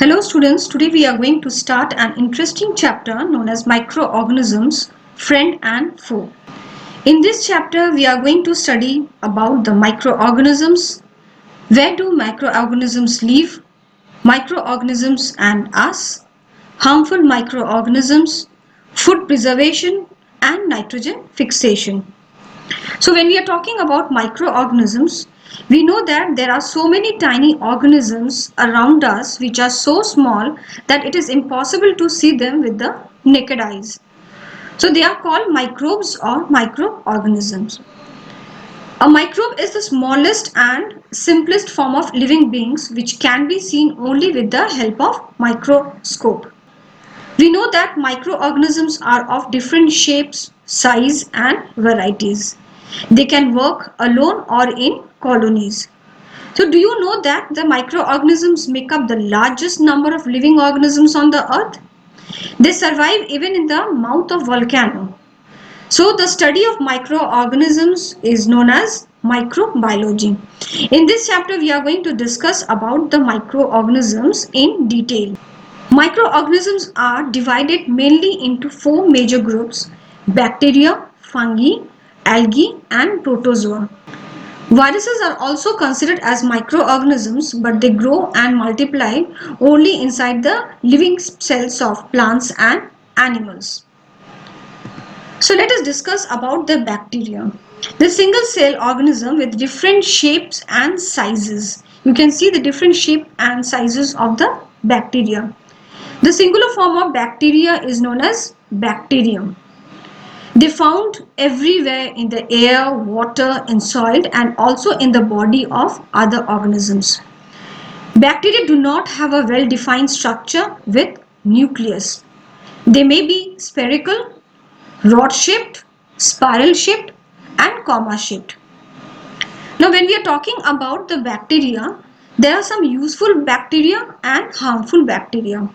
Hello students, today we are going to start an interesting chapter known as microorganisms, friend and foe. In this chapter we are going to study about the microorganisms, where do microorganisms live, microorganisms and us, harmful microorganisms, food preservation and nitrogen fixation. So when we are talking about microorganisms, we know that there are so many tiny organisms around us which are so small that it is impossible to see them with the naked eyes. So they are called microbes or microorganisms. A microbe is the smallest and simplest form of living beings which can be seen only with the help of microscope. We know that microorganisms are of different shapes, size and varieties. They can work alone or in colonies. So do you know that the microorganisms make up the largest number of living organisms on the earth? They survive even in the mouth of volcano. So the study of microorganisms is known as microbiology. In this chapter we are going to discuss about the microorganisms in detail. Microorganisms are divided mainly into four major groups: bacteria, fungi, algae and protozoa. Viruses are also considered as microorganisms, but they grow and multiply only inside the living cells of plants and animals. So let us discuss about the bacteria. The single cell organism with different shapes and sizes. You can see the different shape and sizes of the bacteria. The singular form of bacteria is known as bacterium. They found everywhere in the air, water, in soil and also in the body of other organisms. Bacteria do not have a well-defined structure with nucleus. They may be spherical, rod-shaped, spiral-shaped and comma-shaped. Now when we are talking about the bacteria, there are some useful bacteria and harmful bacteria.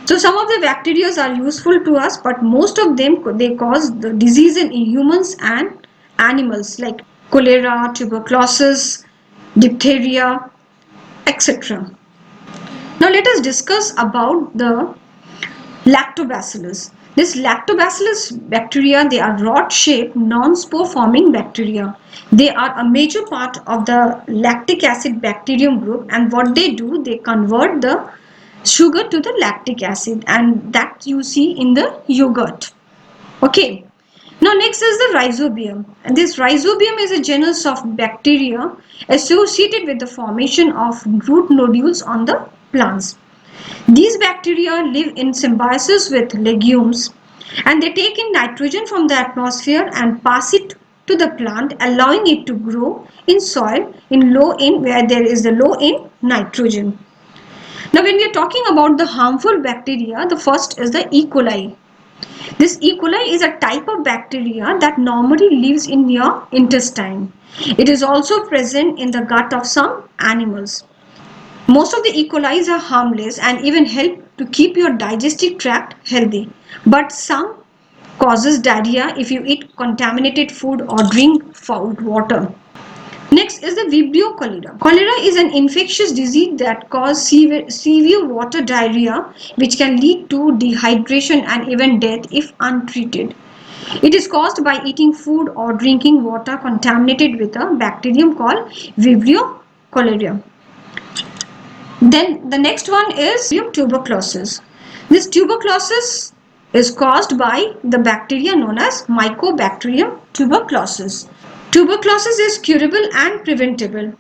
So some of the bacteria are useful to us, but most of them they cause the disease in humans and animals like cholera, tuberculosis, diphtheria, etc. Now let us discuss about the lactobacillus. This lactobacillus bacteria, they are rod-shaped, non-spore forming bacteria. They are a major part of the lactic acid bacterium group, and what they do, they convert the sugar to the lactic acid, and that you see in the yogurt. Okay. Now next is the rhizobium, and this rhizobium is a genus of bacteria associated with the formation of root nodules on the plants. These bacteria live in symbiosis with legumes, and they take in nitrogen from the atmosphere and pass it to the plant, allowing it to grow in soil where there is the low in nitrogen. Now when we are talking about the harmful bacteria, the first is the E. coli. This E. coli is a type of bacteria that normally lives in your intestine. It is also present in the gut of some animals. Most of the E. coli are harmless and even help to keep your digestive tract healthy. But some causes diarrhea if you eat contaminated food or drink foul water. Next is the Vibrio cholera. Cholera is an infectious disease that causes severe water diarrhea, which can lead to dehydration and even death if untreated. It is caused by eating food or drinking water contaminated with a bacterium called Vibrio cholera. Then the next one is tuberculosis. This tuberculosis is caused by the bacteria known as Mycobacterium tuberculosis. Tuberculosis is curable and preventable.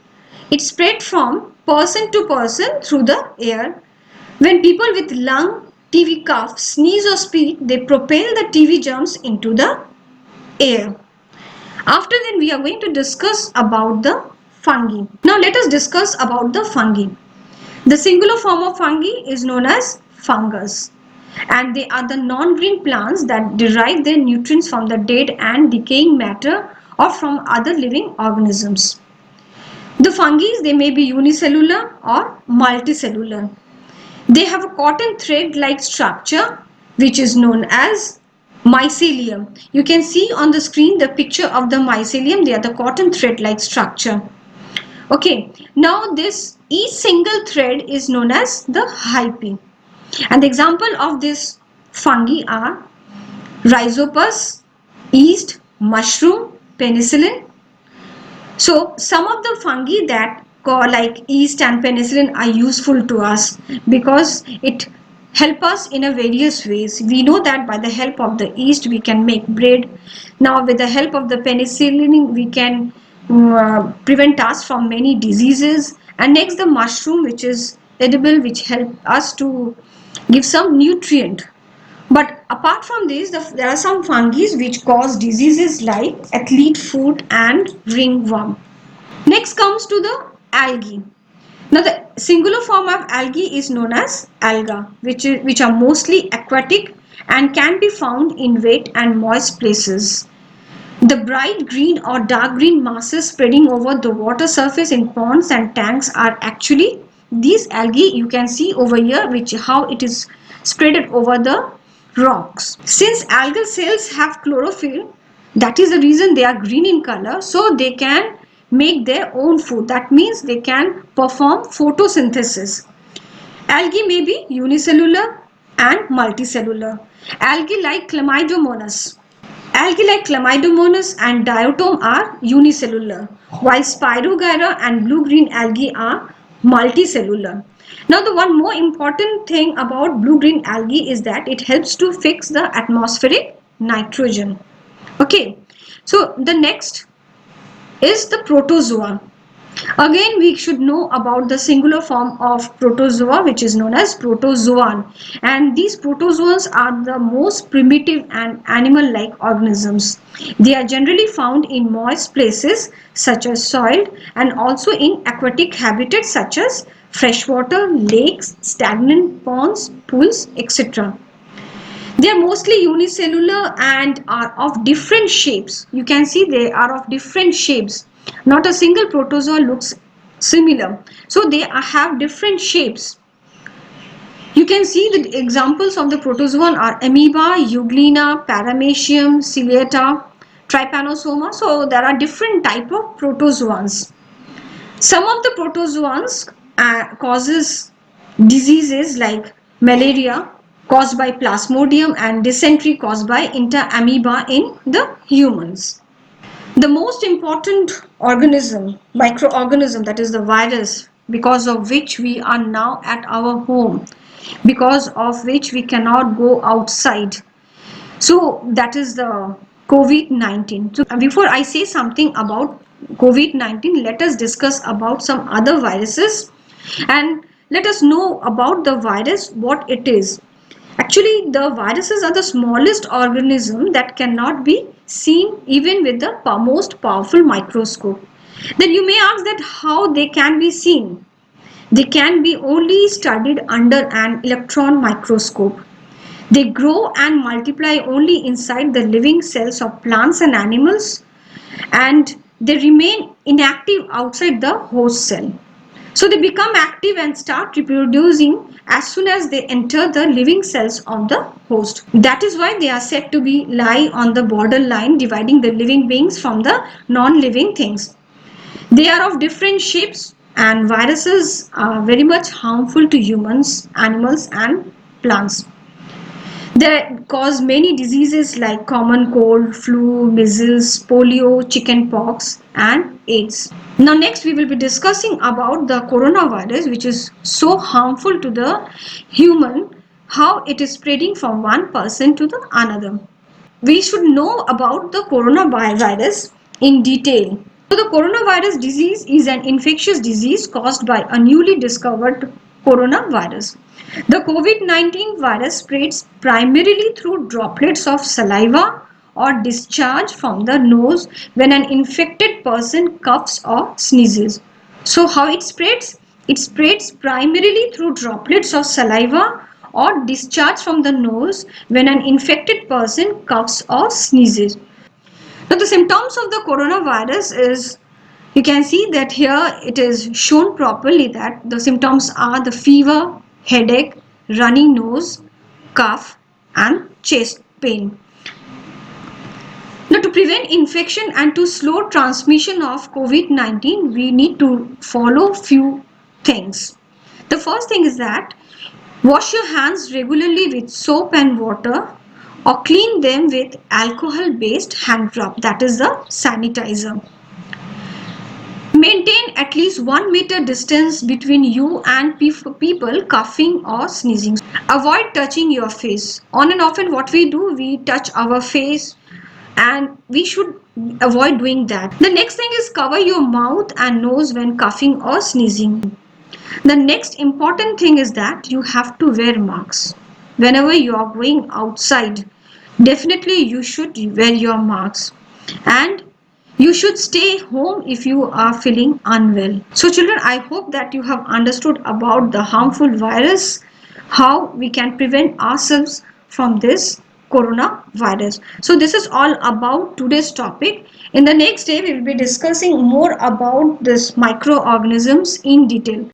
It spread from person to person through the air. When people with lung, TB cough, sneeze or speak, they propel the TB germs into the air. After then we are going to discuss about the fungi. Now let us discuss about the fungi. The singular form of fungi is known as fungus, and they are the non-green plants that derive their nutrients from the dead and decaying matter or from other living organisms. The fungi, they may be unicellular or multicellular. They have a cotton thread-like structure which is known as mycelium. You can see on the screen the picture of the mycelium. They are the cotton thread-like structure. Okay, now this each single thread is known as the hyphae. And the example of this fungi are rhizopus, yeast, mushroom, penicillin. So some of the fungi that like yeast and penicillin are useful to us because it help us in a various ways. We know that by the help of the yeast we can make bread. Now with the help of the penicillin we can prevent us from many diseases. And next the mushroom, which is edible, which help us to give some nutrient. But apart from this, there are some fungi which cause diseases like athlete foot and ringworm. Next comes to the algae. Now the singular form of algae is known as alga, which are mostly aquatic and can be found in wet and moist places. The bright green or dark green masses spreading over the water surface in ponds and tanks are actually these algae you can see over here, which how it is spread over the rocks. Since algal cells have chlorophyll, that is the reason they are green in color, so they can make their own food. That means they can perform photosynthesis. Algae may be unicellular and multicellular. Algae like Chlamydomonas and diatom are unicellular, while Spirogyra and blue-green algae are multicellular. Now, the one more important thing about blue-green algae is that it helps to fix the atmospheric nitrogen. Okay, so the next is the protozoa. Again, we should know about the singular form of protozoa, which is known as protozoan. And these protozoans are the most primitive and animal-like organisms. They are generally found in moist places such as soil and also in aquatic habitats such as freshwater, lakes, stagnant ponds, pools, etc. They are mostly unicellular and are of different shapes. You can see they are of different shapes. Not a single protozoa looks similar. So they have different shapes. You can see the examples of the protozoan are amoeba, euglena, paramecium, ciliata, trypanosoma. So there are different type of protozoans. Some of the protozoans causes diseases like malaria caused by plasmodium and dysentery caused by interamoeba in the humans. The most important organism, microorganism, that is the virus, because of which we are now at our home, because of which we cannot go outside. So that is the COVID-19. So before I say something about COVID-19, let us discuss about some other viruses and let us know about the virus, what it is. Actually, the viruses are the smallest organism that cannot be seen even with the most powerful microscope. Then you may ask that how they can be seen. They can be only studied under an electron microscope. They grow and multiply only inside the living cells of plants and animals, and they remain inactive outside the host cell. So they become active and start reproducing as soon as they enter the living cells of the host. That is why they are said to be lie on the borderline dividing the living beings from the non-living things. They are of different shapes, and viruses are very much harmful to humans, animals and plants. They cause many diseases like common cold, flu, measles, polio, chickenpox, and AIDS. Now, next we will be discussing about the coronavirus, which is so harmful to the human, how it is spreading from one person to the another. We should know about the coronavirus in detail. So the coronavirus disease is an infectious disease caused by a newly discovered coronavirus. The COVID-19 virus spreads primarily through droplets of saliva or discharge from the nose when an infected person coughs or sneezes. So how it spreads? It spreads primarily through droplets of saliva or discharge from the nose when an infected person coughs or sneezes. Now the symptoms of the coronavirus is, you can see that here it is shown properly that the symptoms are the fever, headache, runny nose, cough and chest pain. Now to prevent infection and to slow transmission of COVID-19, we need to follow few things. The first thing is that wash your hands regularly with soap and water or clean them with alcohol based hand rub, that is the sanitizer. Maintain at least 1 meter distance between you and people coughing or sneezing. Avoid touching your face. On and often what we do, we touch our face, and we should avoid doing that. The next thing is cover your mouth and nose when coughing or sneezing. The next important thing is that you have to wear masks. Whenever you are going outside, definitely you should wear your masks, and you should stay home if you are feeling unwell. So children, I hope that you have understood about the harmful virus, how we can prevent ourselves from this coronavirus. So this is all about today's topic. In the next day, we will be discussing more about this microorganisms in detail.